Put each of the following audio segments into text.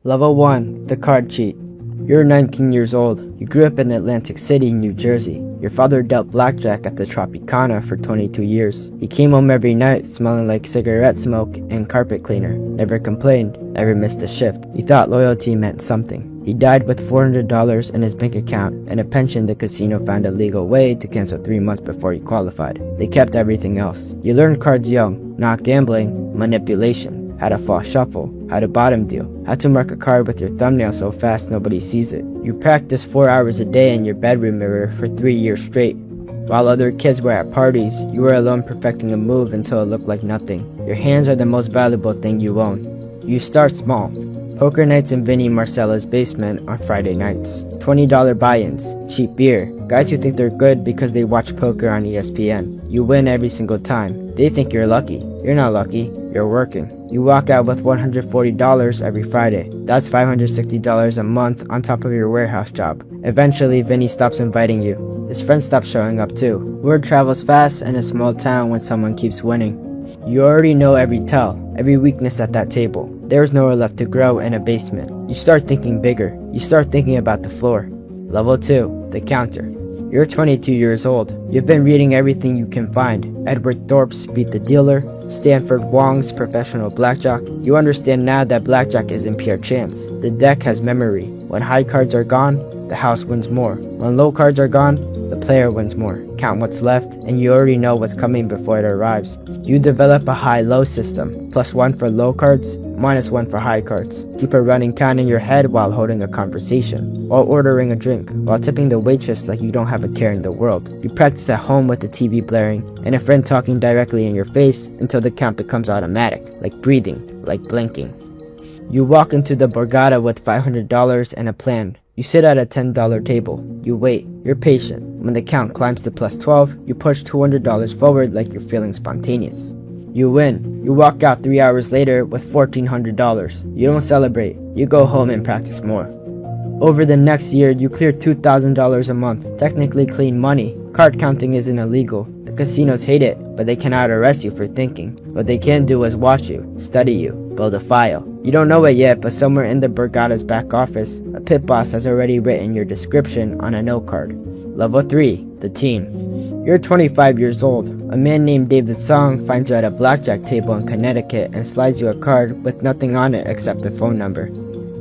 Level 1, the card cheat. You're 19 years old. You grew up in Atlantic City, New Jersey. Your father dealt blackjack at the Tropicana for 22 years. He came home every night smelling like cigarette smoke and carpet cleaner. Never complained, never missed a shift. He thought loyalty meant something. He died with $400 in his bank account and a pension the casino found a legal way to cancel 3 months before he qualified. They kept everything else. You learned cards young, not gambling, manipulation. How to fall shuffle, how to bottom deal, how to mark a card with your thumbnail so fast nobody sees it. You practiced 4 hours a day in your bedroom mirror for 3 years straight. While other kids were at parties, you were alone perfecting a move until it looked like nothing. Your hands are the most valuable thing you own. You start small. Poker nights in Vinny Marcella's basement on Friday nights. $20 buy-ins, cheap beer, guys who think they're good because they watch poker on ESPN. You win every single time. They think you're lucky. You're not lucky, you're working. You walk out with $140 every Friday. That's $560 a month on top of your warehouse job. Eventually, Vinny stops inviting you. His friends stop showing up too. Word travels fast in a small town when someone keeps winning. You already know every tell, every weakness at that table. There's nowhere left to grow in a basement. You start thinking bigger. You start thinking about the floor. Level 2, the counter. You're 22 years old. You've been reading everything you can find. Edward Thorpe's Beat the Dealer, Stanford Wong's Professional Blackjack. You understand now that blackjack isn't pure chance. The deck has memory. When high cards are gone, the house wins more. When low cards are gone, the player wins more. Count what's left, and you already know what's coming before it arrives. You develop a high-low system. +1 for low cards, -1 for high cards. Keep a running count in your head while holding a conversation, while ordering a drink, while tipping the waitress like you don't have a care in the world. You practice at home with the TV blaring, and a friend talking directly in your face until the count becomes automatic, like breathing, like blinking. You walk into the Borgata with $500 and a plan. You sit at a $10 table. You wait. You're patient. When the count climbs to +12, you push $200 forward like you're feeling spontaneous. You win. You walk out 3 hours later with $1,400. You don't celebrate. You go home and practice more. Over the next year, you clear $2,000 a month. Technically clean money. Card counting isn't illegal. The casinos hate it, but they cannot arrest you for thinking. What they can do is watch you, study you, build a file. You don't know it yet, but somewhere in the Borgata's back office, a pit boss has already written your description on a note card. Level 3, the team. You're 25 years old. A man named David Song finds you at a blackjack table in Connecticut and slides you a card with nothing on it except the phone number.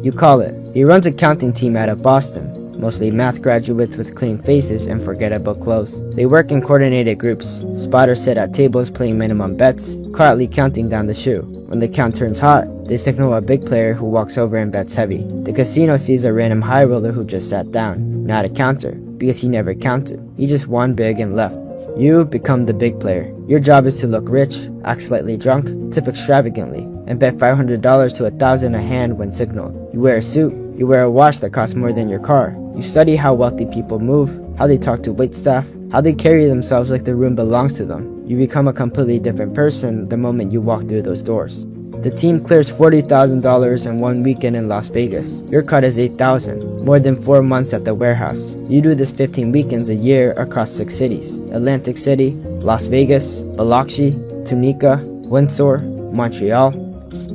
You call it. He runs a counting team out of Boston, mostly math graduates with clean faces and forgettable clothes. They work in coordinated groups. Spotters sit at tables playing minimum bets, quietly counting down the shoe. When the count turns hot, they signal a big player who walks over and bets heavy. The casino sees a random high roller who just sat down, not a counter, because he never counted. He just won big and left. You become the big player. Your job is to look rich, act slightly drunk, tip extravagantly, and bet $500 to $1,000 a hand when signaled. You wear a suit. You wear a watch that costs more than your car. You study how wealthy people move, how they talk to waitstaff, how they carry themselves like the room belongs to them. You become a completely different person the moment you walk through those doors. The team clears $40,000 in 1 weekend in Las Vegas. Your cut is $8,000, more than 4 months at the warehouse. You do this 15 weekends a year across 6 cities: Atlantic City, Las Vegas, Biloxi, Tunica, Windsor, Montreal.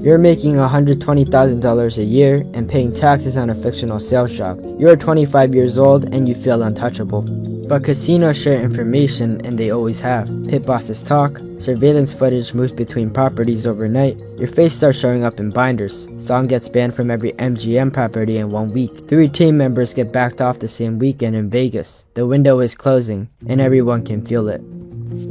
You're making $120,000 a year and paying taxes on a fictional sales job. You're 25 years old and you feel untouchable. But casinos share information, and they always have. Pit bosses talk, surveillance footage moves between properties overnight, your face starts showing up in binders. Song gets banned from every MGM property in 1 week. 3 team members get backed off the same weekend in Vegas. The window is closing, and everyone can feel it.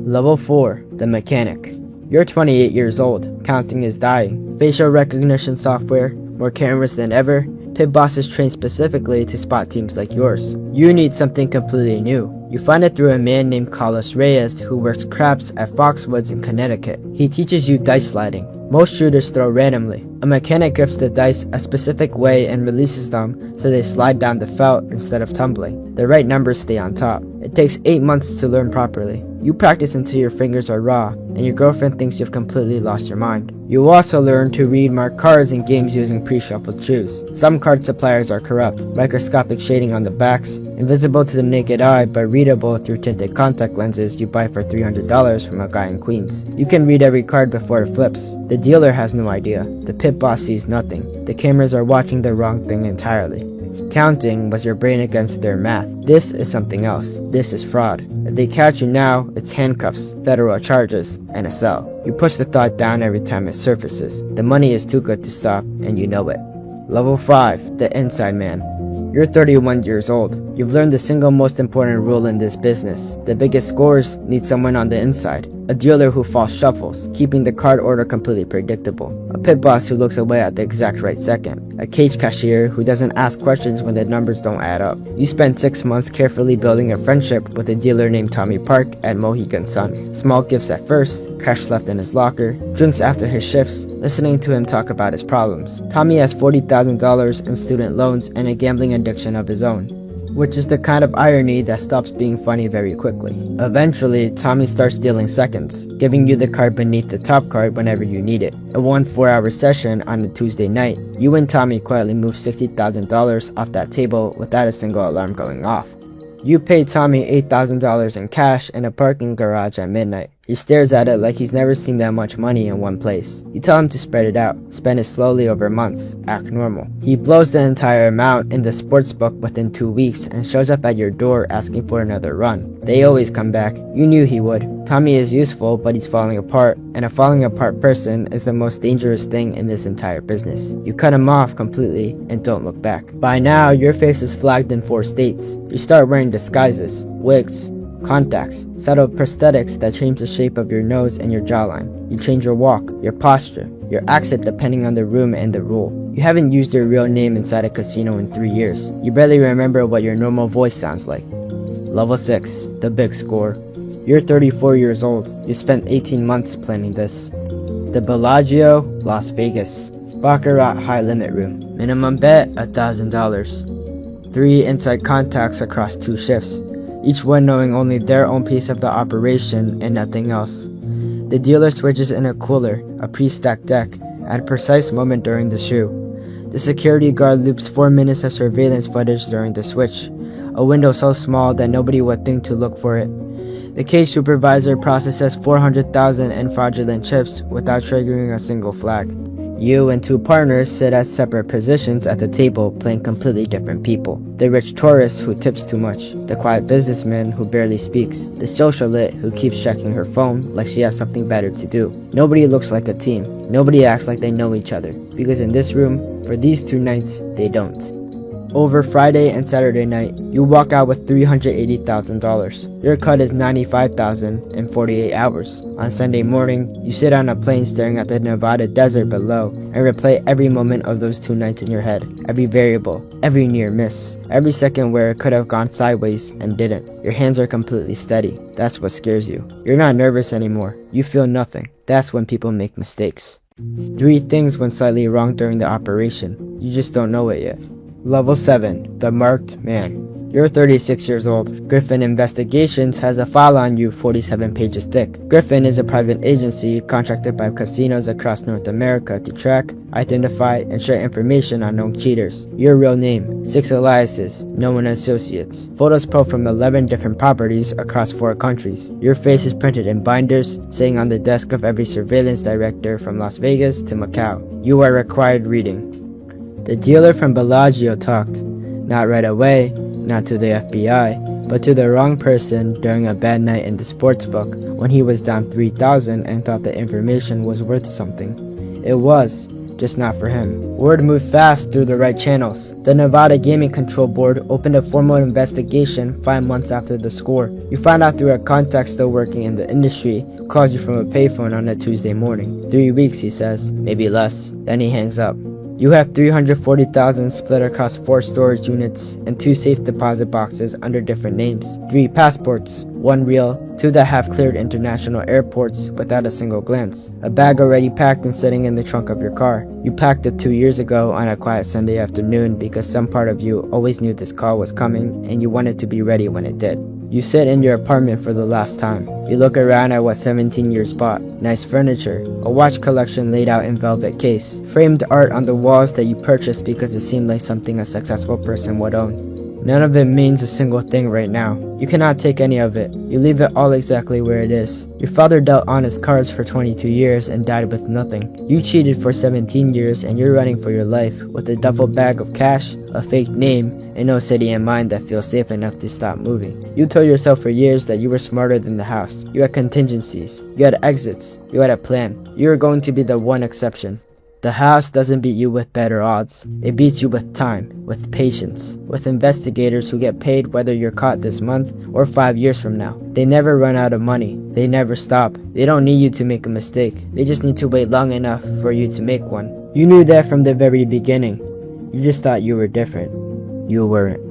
Level 4, the mechanic. You're 28 years old. Counting is dying. Facial recognition software, more cameras than ever. Pit bosses trained specifically to spot teams like yours. You need something completely new. You find it through a man named Carlos Reyes who works craps at Foxwoods in Connecticut. He teaches you dice sliding. Most shooters throw randomly. A mechanic grips the dice a specific way and releases them so they slide down the felt instead of tumbling. The right numbers stay on top. It takes 8 months to learn properly. You practice until your fingers are raw, and your girlfriend thinks you've completely lost your mind. You also learn to read marked cards in games using pre-shuffled shoes. Some card suppliers are corrupt, microscopic shading on the backs, invisible to the naked eye but readable through tinted contact lenses you buy for $300 from a guy in Queens. You can read every card before it flips. The dealer has no idea. The pit boss sees nothing. The cameras are watching the wrong thing entirely. Counting was your brain against their math. This is something else. This is fraud. If they catch you now, it's handcuffs, federal charges, and a cell. You push the thought down every time it surfaces. The money is too good to stop, and you know it. Level 5, the inside man. You're 31 years old. You've learned the single most important rule in this business. The biggest scores need someone on the inside. A dealer who false shuffles, keeping the card order completely predictable. A pit boss who looks away at the exact right second. A cage cashier who doesn't ask questions when the numbers don't add up. You spent 6 months carefully building a friendship with a dealer named Tommy Park at Mohegan Sun. Small gifts at first, cash left in his locker, drinks after his shifts, listening to him talk about his problems. Tommy has $40,000 in student loans and a gambling addiction of his own, which is the kind of irony that stops being funny very quickly. Eventually, Tommy starts dealing seconds, giving you the card beneath the top card whenever you need it. In one 4-hour session on a Tuesday night, you and Tommy quietly move $60,000 off that table without a single alarm going off. You pay Tommy $8,000 in cash in a parking garage at midnight. He stares at it like he's never seen that much money in one place. You tell him to spread it out, spend it slowly over months, act normal. He blows the entire amount in the sportsbook within 2 weeks and shows up at your door asking for another run. They always come back. You knew he would. Tommy is useful, but he's falling apart, and a falling apart person is the most dangerous thing in this entire business. You cut him off completely and don't look back. By now, your face is flagged in 4 states. You start wearing disguises, wigs, contacts, subtle prosthetics that change the shape of your nose and your jawline. You change your walk, your posture, your accent depending on the room and the rule. You haven't used your real name inside a casino in 3 years. You barely remember what your normal voice sounds like. Level 6, the big score. You're 34 years old. You spent 18 months planning this. The Bellagio, Las Vegas. Baccarat high limit room. Minimum bet $1,000. 3 inside contacts across 2 shifts, each one knowing only their own piece of the operation and nothing else. The dealer switches in a cooler, a pre-stacked deck, at a precise moment during the shoe. The security guard loops 4 minutes of surveillance footage during the switch, a window so small that nobody would think to look for it. The cage supervisor processes 400,000 in fraudulent chips without triggering a single flag. You and 2 partners sit at separate positions at the table playing completely different people. The rich tourist who tips too much. The quiet businessman who barely speaks. The socialite who keeps checking her phone like she has something better to do. Nobody looks like a team. Nobody acts like they know each other. Because in this room, for these 2 nights, they don't. Over Friday and Saturday night, you walk out with $380,000. Your cut is $95,000 in 48 hours. On Sunday morning, you sit on a plane staring at the Nevada desert below and replay every moment of those 2 nights in your head. Every variable, every near miss, every second where it could have gone sideways and didn't. Your hands are completely steady. That's what scares you. You're not nervous anymore. You feel nothing. That's when people make mistakes. 3 things went slightly wrong during the operation. You just don't know it yet. Level 7, the marked man. You're 36 years old. Griffin Investigations has a file on you 47 pages thick. Griffin is a private agency contracted by casinos across North America to track, identify, and share information on known cheaters. Your real name, 6 aliases, known associates. Photos pulled from 11 different properties across 4 countries. Your face is printed in binders, sitting on the desk of every surveillance director from Las Vegas to Macau. You are required reading. The dealer from Bellagio talked, not right away, not to the FBI, but to the wrong person during a bad night in the sportsbook when he was down $3,000 and thought the information was worth something. It was, just not for him. Word moved fast through the right channels. The Nevada Gaming Control Board opened a formal investigation 5 months after the score. You find out through a contact still working in the industry who calls you from a payphone on a Tuesday morning. 3 weeks, he says, maybe less. Then he hangs up. You have $340,000 split across 4 storage units and 2 safe deposit boxes under different names. 3 passports, 1 real, 2 that have cleared international airports without a single glance. A bag already packed and sitting in the trunk of your car. You packed it 2 years ago on a quiet Sunday afternoon because some part of you always knew this call was coming and you wanted to be ready when it did. You sit in your apartment for the last time. You look around at what 17 years bought. Nice furniture, a watch collection laid out in velvet case, framed art on the walls that you purchased because it seemed like something a successful person would own. None of it means a single thing right now. You cannot take any of it. You leave it all exactly where it is. Your father dealt honest cards for 22 years and died with nothing. You cheated for 17 years and you're running for your life with a duffel bag of cash, a fake name, and no city in mind that feels safe enough to stop moving. You told yourself for years that you were smarter than the house. You had contingencies. You had exits. You had a plan. You were going to be the one exception. The house doesn't beat you with better odds. It beats you with time, with patience, with investigators who get paid whether you're caught this month or 5 years from now. They never run out of money. They never stop. They don't need you to make a mistake. They just need to wait long enough for you to make one. You knew that from the very beginning. You just thought you were different. You weren't.